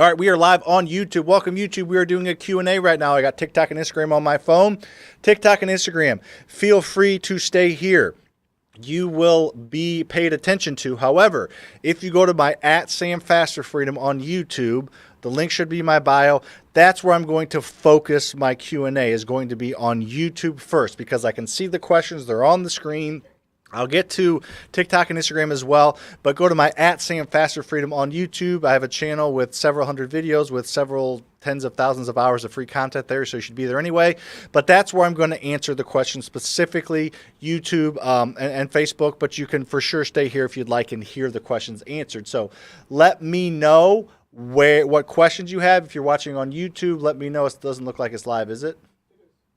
All right, we are live on YouTube. Welcome, YouTube. We are doing a Q&A right now. I got TikTok and Instagram on my phone. TikTok and Instagram, feel free to stay here. You will be paid attention to. However, if you go to my @SamFasterFreedom on YouTube, the link should be in my bio. That's where I'm going to focus my Q&A, is going to be on YouTube first, because I can see the questions. They're on the screen. I'll get to TikTok and Instagram as well, but go to my @SamFasterFreedom on YouTube. I have a channel with several hundred videos with several tens of thousands of hours of free content there, so you should be there anyway. But that's where I'm going to answer the questions, specifically YouTube and Facebook, but you can for sure stay here if you'd like and hear the questions answered. So let me know what questions you have. If you're watching on YouTube, let me know. It doesn't look like it's live, is it?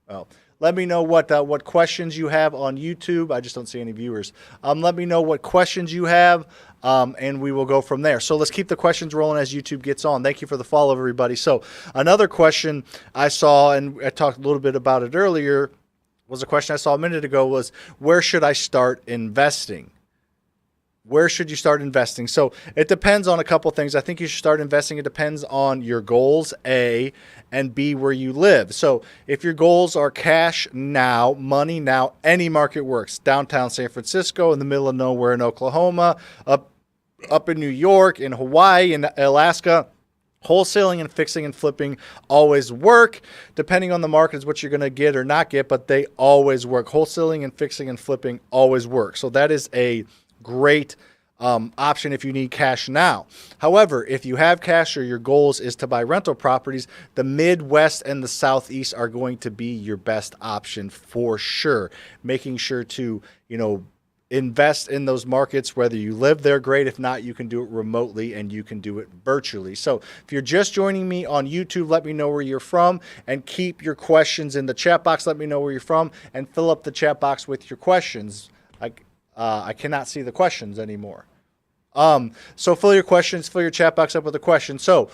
Oh. Let me know what questions you have on YouTube. I just don't see any viewers. Let me know what questions you have, and we will go from there. So let's keep the questions rolling as YouTube gets on. Thank you for the follow, everybody. So another question I saw, and I talked a little bit about it earlier, was a question I saw a minute ago, was where should I start investing? Where should you start investing? So it depends on a couple things. I think you should start investing. It depends on your goals, A, and B, where you live. So if your goals are cash now, money now, any market works. Downtown San Francisco, in the middle of nowhere in Oklahoma, up in New York, in Hawaii, in Alaska. Wholesaling and fixing and flipping always work. Depending on the market is what you're going to get or not get, but they always work. Wholesaling and fixing and flipping always work. So that is a great option if you need cash now. However, if you have cash or your goals is to buy rental properties, the Midwest and the Southeast are going to be your best option for sure. Making sure to, invest in those markets, whether you live there, great. If not, you can do it remotely and you can do it virtually. So if you're just joining me on YouTube, let me know where you're from and keep your questions in the chat box. Let me know where you're from and fill up the chat box with your questions. I cannot see the questions anymore. So fill your questions, fill your chat box up with a question. So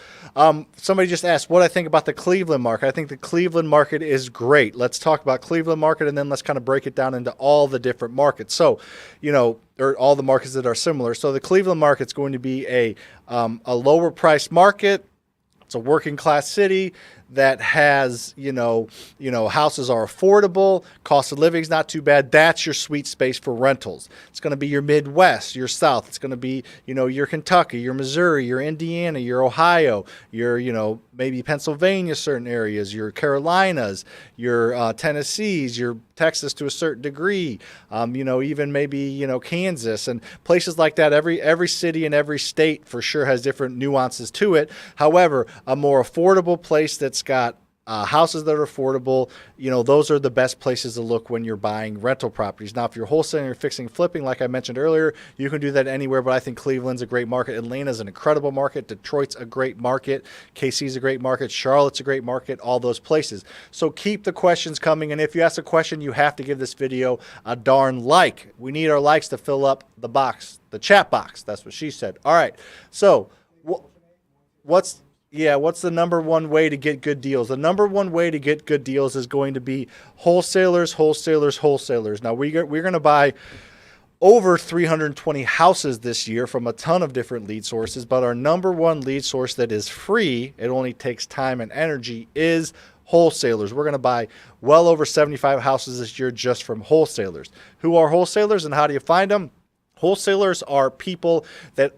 somebody just asked what I think about the Cleveland market. I think the Cleveland market is great. Let's talk about Cleveland market, and then let's kind of break it down into all the different markets. So, or all the markets that are similar. So the Cleveland market's going to be a lower price market. It's a working class city that has, houses are affordable, cost of living is not too bad. That's your sweet space for rentals. It's going to be your Midwest, your South. It's going to be, your Kentucky, your Missouri, your Indiana, your Ohio, your, maybe Pennsylvania, certain areas, your Carolinas, your Tennessees, your Texas to a certain degree, even maybe, Kansas and places like that. Every city and every state for sure has different nuances to it. However, a more affordable place that's got houses that are affordable, those are the best places to look when you're buying rental properties. Now, if you're wholesaling or fixing, flipping, like I mentioned earlier, you can do that anywhere, but I think Cleveland's a great market. Atlanta's an incredible market. Detroit's a great market. KC's a great market. Charlotte's a great market, all those places. So keep the questions coming, and if you ask a question, you have to give this video a darn like. We need our likes to fill up the box, the chat box. That's what she said. All right, so what's the number one way to get good deals? The number one way to get good deals is going to be wholesalers, wholesalers, wholesalers. Now, we're going to buy over 320 houses this year from a ton of different lead sources, but our number one lead source that is free, it only takes time and energy, is wholesalers. We're going to buy well over 75 houses this year just from wholesalers. Who are wholesalers and how do you find them? Wholesalers are people that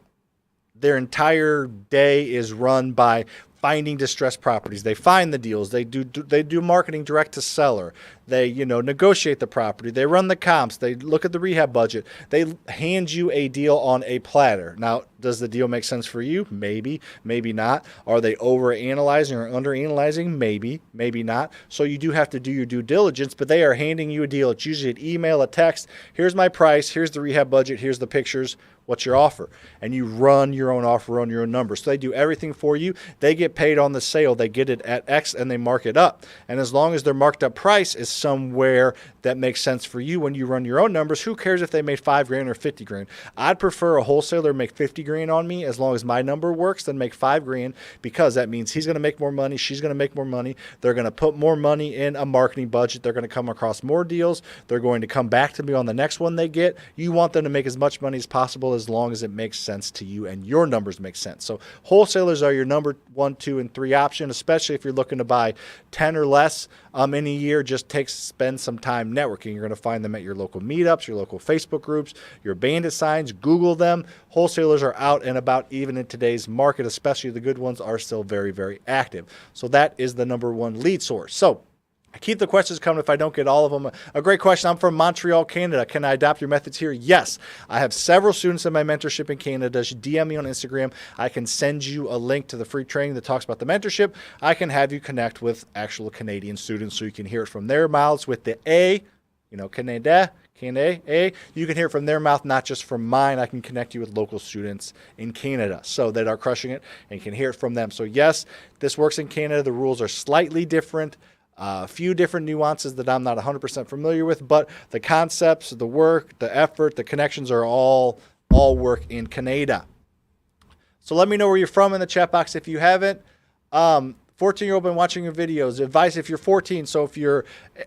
their entire day is run by finding distressed properties. They find the deals. They do marketing direct to seller. They, negotiate the property. They run the comps. They look at the rehab budget. They hand you a deal on a platter. Now, does the deal make sense for you? Maybe, maybe not. Are they overanalyzing or underanalyzing? Maybe, maybe not. So you do have to do your due diligence, but they are handing you a deal. It's usually an email, a text. Here's my price. Here's the rehab budget. Here's the pictures. What's your offer? And you run your own offer, run your own numbers. So they do everything for you. They get paid on the sale. They get it at X and they mark it up. And as long as their marked up price is somewhere that makes sense for you when you run your own numbers, who cares if they made $5 grand or $50 grand? I'd prefer a wholesaler make $50 $3,000 on me. As long as my number works, then make $5,000, because that means he's going to make more money. She's going to make more money. They're going to put more money in a marketing budget. They're going to come across more deals. They're going to come back to me on the next one they get. You want them to make as much money as possible, as long as it makes sense to you and your numbers make sense. So wholesalers are your number 1, 2, and 3 option, especially if you're looking to buy 10 or less in a year. Just spend some time networking. You're going to find them at your local meetups, your local Facebook groups, your bandit signs. Google them. Wholesalers are out and about, even in today's market, especially the good ones are still very, very active. So that is the number 1 lead source. So I keep the questions coming if I don't get all of them. A great question. I'm from Montreal, Canada. Can I adopt your methods here? Yes. I have several students in my mentorship in Canada. Just DM me on Instagram. I can send you a link to the free training that talks about the mentorship. I can have you connect with actual Canadian students so you can hear it from their mouths with the A, Canada. You can hear it from their mouth, not just from mine. I can connect you with local students in Canada so that are crushing it, and you can hear it from them. So yes, this works in Canada. The rules are slightly different. A few different nuances that I'm not 100% familiar with, but the concepts, the work, the effort, the connections are all work in Canada. So let me know where you're from in the chat box if you haven't. 14-year-old been watching your videos. Advice if you're 14, so if you're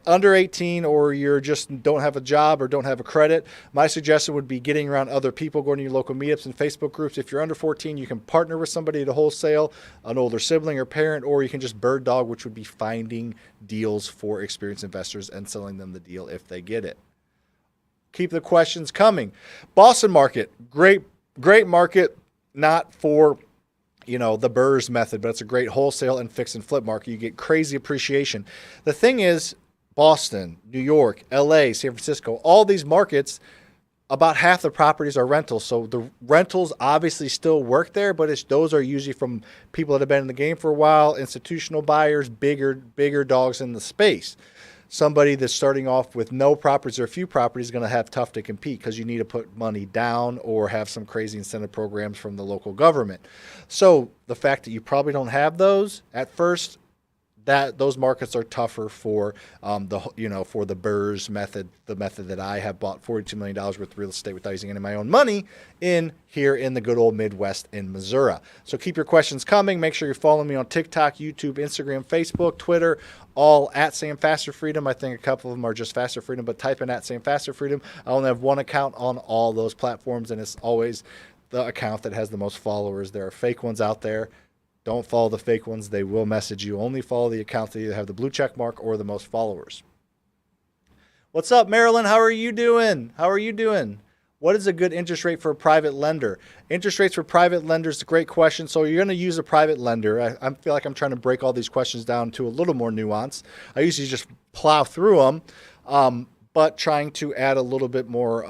under 18 or you're just don't have a job or don't have a credit, my suggestion would be getting around other people, going to your local meetups and Facebook groups. If you're under 14, you can partner with somebody to wholesale, an older sibling or parent, or you can just bird dog, which would be finding deals for experienced investors and selling them the deal if they get it. Keep the questions coming. Boston market, great market, not for the BRRRR method, but it's a great wholesale and fix and flip market. You get crazy appreciation. The thing is, Boston, New York, LA, San Francisco, all these markets, about half the properties are rentals. So the rentals obviously still work there, but those are usually from people that have been in the game for a while, institutional buyers, bigger dogs in the space. Somebody that's starting off with no properties or a few properties is going to have tough to compete, because you need to put money down or have some crazy incentive programs from the local government. So the fact that you probably don't have those at first, those markets are tougher for for the BRRRR method, the method that I have bought $42 million worth of real estate without using any of my own money here in the good old Midwest in Missouri. So keep your questions coming. Make sure you're following me on TikTok, YouTube, Instagram, Facebook, Twitter, all at Sam Faster Freedom. I think a couple of them are just Faster Freedom, but type in at Sam Faster Freedom. I only have one account on all those platforms, and it's always the account that has the most followers. There are fake ones out there. Don't follow the fake ones. They will message you. Only follow the accounts that either have the blue check mark or the most followers. What's up, Marilyn? How are you doing? What is a good interest rate for a private lender? Interest rates for private lenders is a great question. So you're going to use a private lender. I feel like I'm trying to break all these questions down to a little more nuance. I usually just plow through them. But trying to add a little bit more,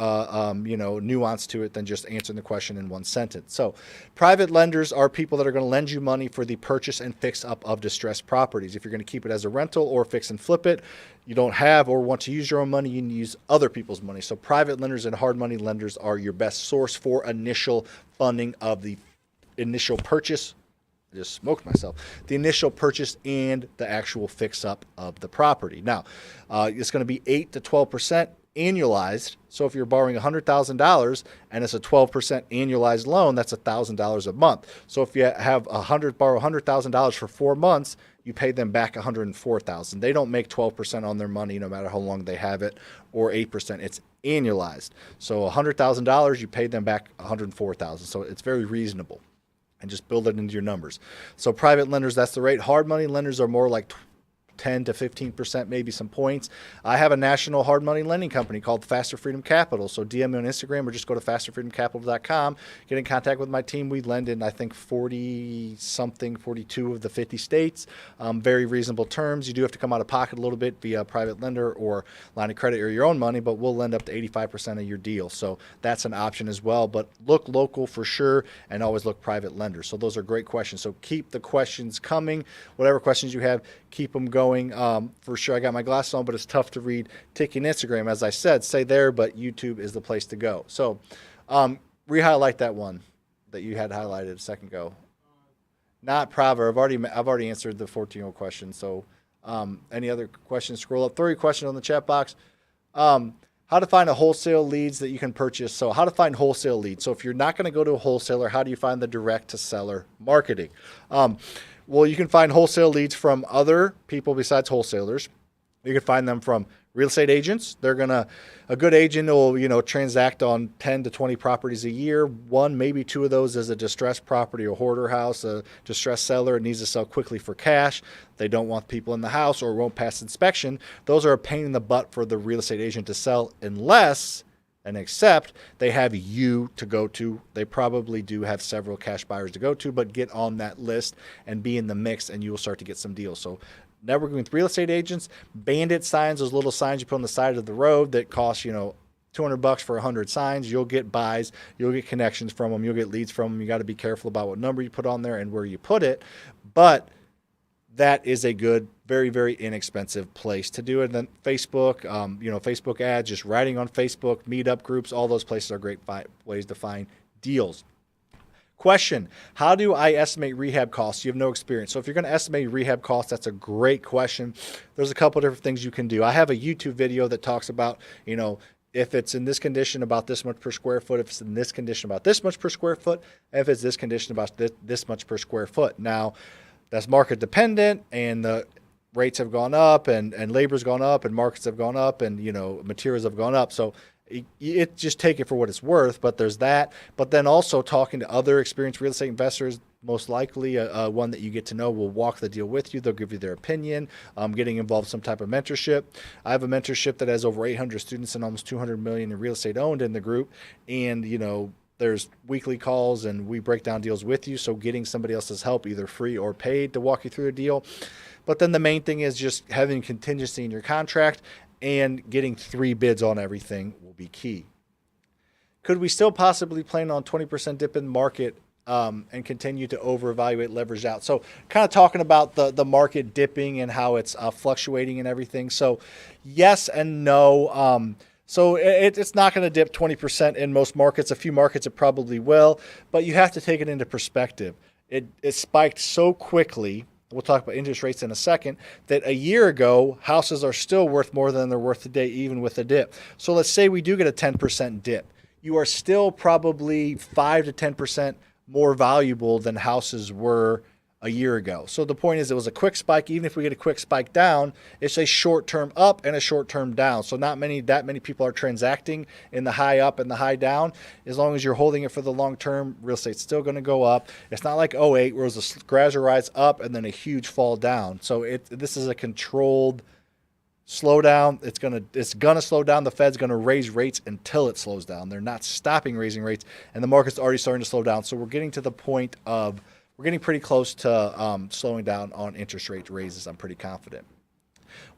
nuance to it than just answering the question in one sentence. So private lenders are people that are going to lend you money for the purchase and fix up of distressed properties. If you're going to keep it as a rental or fix and flip it, you don't have or want to use your own money, you can use other people's money. So private lenders and hard money lenders are your best source for initial funding of the initial purchase. I just smoked myself. The initial purchase and the actual fix up of the property. Now, it's going to be 8 to 12% annualized. So if you're borrowing $100,000 and it's a 12% annualized loan, that's $1,000 a month. So if you borrow $100,000 for 4 months, you pay them back $104,000. They don't make 12% on their money no matter how long they have it, or 8%. It's annualized. So $100,000, you pay them back $104,000. So it's very reasonable. And just build it into your numbers. So private lenders, that's the rate. Hard money lenders are more like 10 to 15%, maybe some points. I have a national hard money lending company called Faster Freedom Capital. So DM me on Instagram or just go to fasterfreedomcapital.com. Get in contact with my team. We lend in, I think, 42 of the 50 states. Very reasonable terms. You do have to come out of pocket a little bit via a private lender or line of credit or your own money, but we'll lend up to 85% of your deal. So that's an option as well. But look local for sure, and always look private lenders. So those are great questions. So keep the questions coming. Whatever questions you have, keep them going. For sure. I got my glasses on, but it's tough to read TikTok and Instagram. As I said, stay there, but YouTube is the place to go. So re-highlight that one that you had highlighted a second ago. Not proverb. I've already answered the 14-year-old question. So any other questions, scroll up. Throw your question on the chat box. How to find a wholesale leads that you can purchase. So how to find wholesale leads. So if you're not going to go to a wholesaler, how do you find the direct to seller marketing? Well, you can find wholesale leads from other people besides wholesalers. You can find them from real estate agents. A good agent will, transact on 10 to 20 properties a year. One, maybe two of those is a distressed property, a hoarder house, a distressed seller. It needs to sell quickly for cash. They don't want people in the house or won't pass inspection. Those are a pain in the butt for the real estate agent to sell unless and except they have you to go to. They probably do have several cash buyers to go to, but get on that list and be in the mix and you will start to get some deals. So networking with real estate agents, bandit signs, those little signs you put on the side of the road that cost, $200 for 100 signs. You'll get buys, you'll get connections from them, you'll get leads from them. You got to be careful about what number you put on there and where you put it. But that is a good, very, very inexpensive place to do it. And then Facebook, Facebook ads, just writing on Facebook, meetup groups, all those places are great ways to find deals. Question, how do I estimate rehab costs? You have no experience. So if you're going to estimate rehab costs, that's a great question. There's a couple different things you can do. I have a YouTube video that talks about, if it's in this condition, about this much per square foot, if it's in this condition, about this much per square foot, if it's this condition, about this much per square foot. Now, that's market dependent, and the rates have gone up, and labor's gone up, and markets have gone up, and materials have gone up. So it just take it for what it's worth. But there's that. But then also talking to other experienced real estate investors, most likely one that you get to know will walk the deal with you. They'll give you their opinion. Getting involved in some type of mentorship. I have a mentorship that has over 800 students and almost 200 million in real estate owned in the group, and there's weekly calls and we break down deals with you. So getting somebody else's help, either free or paid, to walk you through a deal. But then the main thing is just having contingency in your contract, and getting 3 bids on everything will be key. Could we still possibly plan on 20% dip in the market and continue to over-evaluate leverage out? So kind of talking about the market dipping and how it's fluctuating and everything. So yes and no. So it's not going to dip 20% in most markets. A few markets it probably will, but you have to take it into perspective. It spiked so quickly, we'll talk about interest rates in a second, that a year ago, houses are still worth more than they're worth today, even with a dip. So let's say we do get a 10% dip. You are still probably 5 to 10% more valuable than houses were a year ago. So the point is, it was a quick spike. Even if we get a quick spike down, it's a short-term up and a short-term down. So not that many people are transacting in the high up and the high down. As long as you're holding it for the long term, real estate's still going to go up. It's not like '08 where it was a gradual rise up and then a huge fall down. So this is a controlled slowdown. It's gonna slow down. The Fed's gonna raise rates until it slows down. They're not stopping raising rates, and the market's already starting to slow down. So we're getting to the point of we're getting pretty close to slowing down on interest rate raises. I'm pretty confident.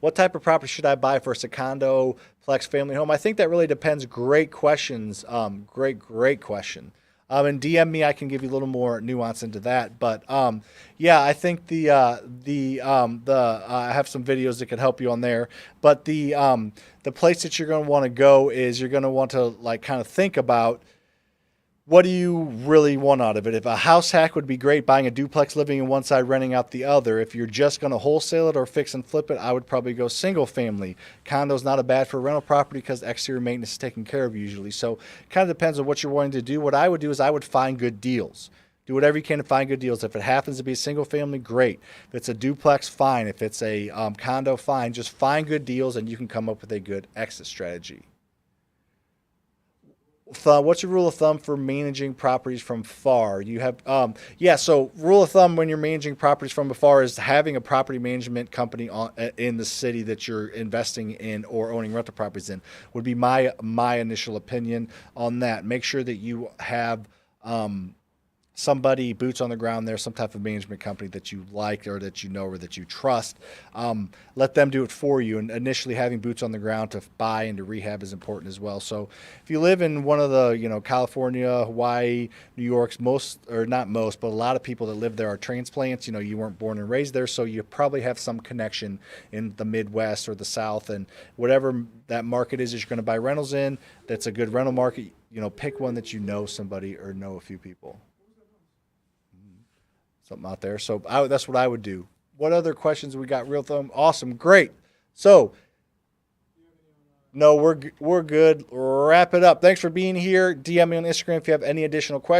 What type of property should I buy first? A condo, flex, family home? I think that really depends. Great questions. Great question. And DM me, I can give you a little more nuance into that. But yeah, I think I have some videos that can help you on there. But the place that you're going to want to go is you're going to want to kind of think about, what do you really want out of it? If a house hack would be great, buying a duplex, living in one side, renting out the other. If you're just going to wholesale it or fix and flip it, I would probably go single family. Condo's not a bad for rental property because exterior maintenance is taken care of usually. So it kind of depends on what you're wanting to do. What I would do is I would find good deals. Do whatever you can to find good deals. If it happens to be a single family, great. If it's a duplex, fine. If it's a condo, fine. Just find good deals and you can come up with a good exit strategy. What's your rule of thumb for managing properties from afar? You have, so rule of thumb when you're managing properties from afar is having a property management company in the city that you're investing in or owning rental properties in would be my initial opinion on that. Make sure that you have somebody, boots on the ground there, some type of management company that you like or that you know or that you trust. Let them do it for you. And initially having boots on the ground to buy and to rehab is important as well. So if you live in one of the, California, Hawaii, New York's, but a lot of people that live there are transplants. You weren't born and raised there, so you probably have some connection in the Midwest or the South, and whatever that market is that you're going to buy rentals in, that's a good rental market. Pick one that somebody or know a few people. Something out there. So that's what I would do. What other questions we got? Real thumb. Awesome. Great. So No, we're good. Wrap it up. Thanks for being here. DM me on Instagram if you have any additional questions.